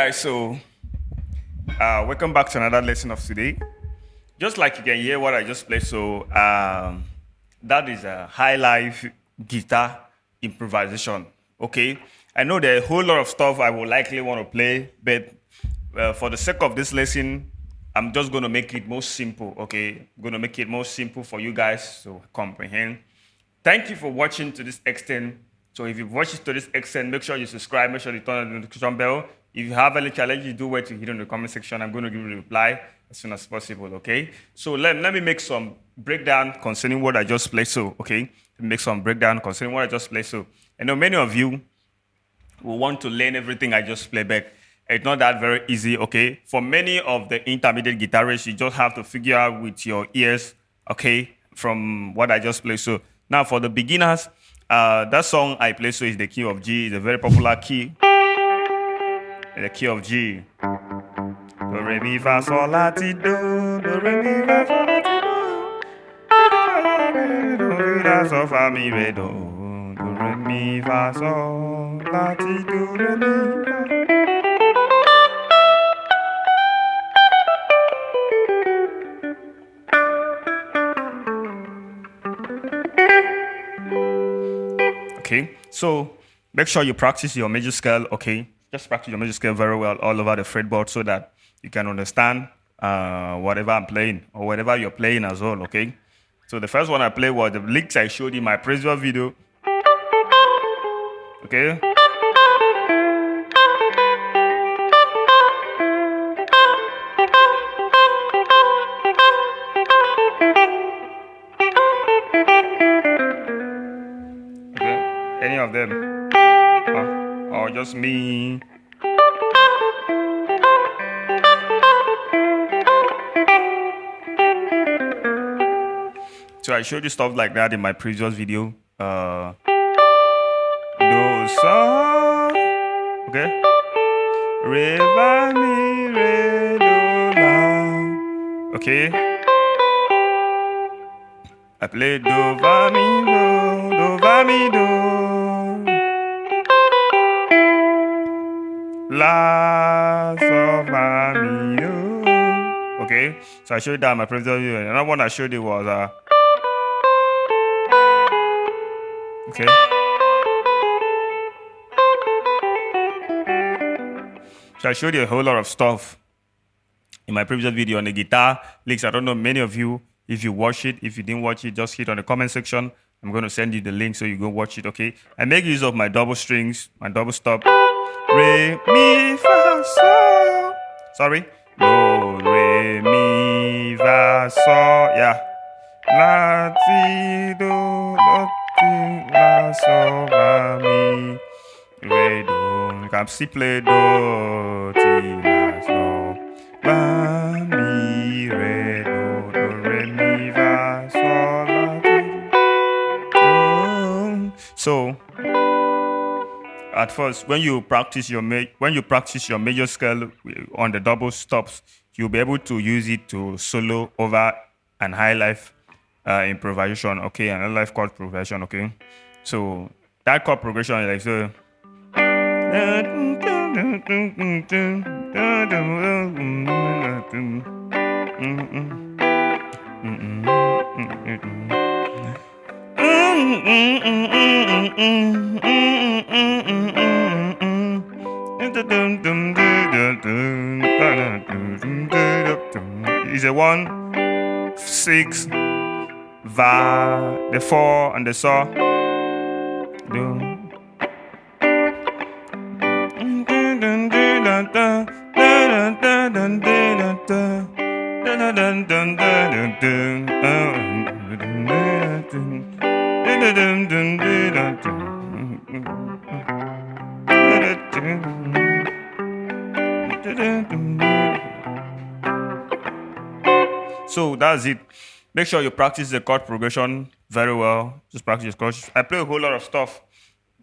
guys, so welcome back to another lesson of today. Just like you can hear what I just played, so that is a Highlife guitar improvisation. Okay, I know there are a whole lot of stuff I will likely want to play, but for the sake of this lesson, I'm just going to make it more simple. Okay, I'm going to make it more simple for you guys to comprehend. Thank you for watching to this extent. So if you've watched it to this extent, make sure you subscribe, make sure you turn on the notification bell. If you have any challenges, do wait to hit in the comment section. I'm going to give you a reply as soon as possible, okay? So let me make some breakdown concerning what I just played. So, okay, make some breakdown concerning what I just played. So, I know many of you will want to learn everything I just played back. It's not that very easy, okay? For many of the intermediate guitarists, you just have to figure out with your ears, okay, from what I just played. So, now for the beginners, that song I play so is the key of G. It's a very popular key. The key of G. Do re mi fa sol la ti do. Do re mi fa sol la ti do. Do re la sol fa mi re do. Do re mi fa sol la ti do re mi fa. Okay, so make sure you practice your major scale, okay? Just practice your major scale very well all over the fretboard so that you can understand whatever I'm playing or whatever you're playing as well, okay? So the first one I played was the licks I showed in my previous video, okay? Any of them, or just me. So I showed you stuff like that in my previous video. Do, so, okay. Re, fa, mi, re, do, la. Okay. I play do, fa, mi, do, fa, mi, do. La, sol, fa, mi, do. Okay, so I showed you that in my previous video. Another one I showed you was okay. So I showed you a whole lot of stuff in my previous video on the guitar licks. I don't know many of you, if you watch it, if you didn't watch it, just hit on the comment section. I'm going to send you the link so you go watch it, okay? I make use of my double strings, my double stop. Re, mi, fa, sol. Sorry. Do, re, mi, fa, sol. Yeah. La, ti, do, ti, la, sol, fa, mi, re, do. You can still play do, ti, la, sol, fa, mi, re, do, do, re, mi, fa, sol, la, ti, do. So, at first, when you practice your major scale on the double stops, you'll be able to use it to solo over an Highlife improvisation, okay, an Highlife chord progression, okay. So that chord progression is like so. It's a 1, 6, va, the 4 and the saw. So that's it. Make sure you practice the chord progression very well. Just practice chords. I play a whole lot of stuff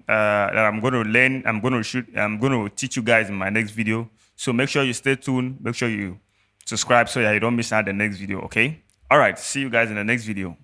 that I'm going to learn. I'm going to teach you guys in my next video. So make sure you stay tuned. Make sure you subscribe so that you don't miss out the next video, okay? All right, see you guys in the next video.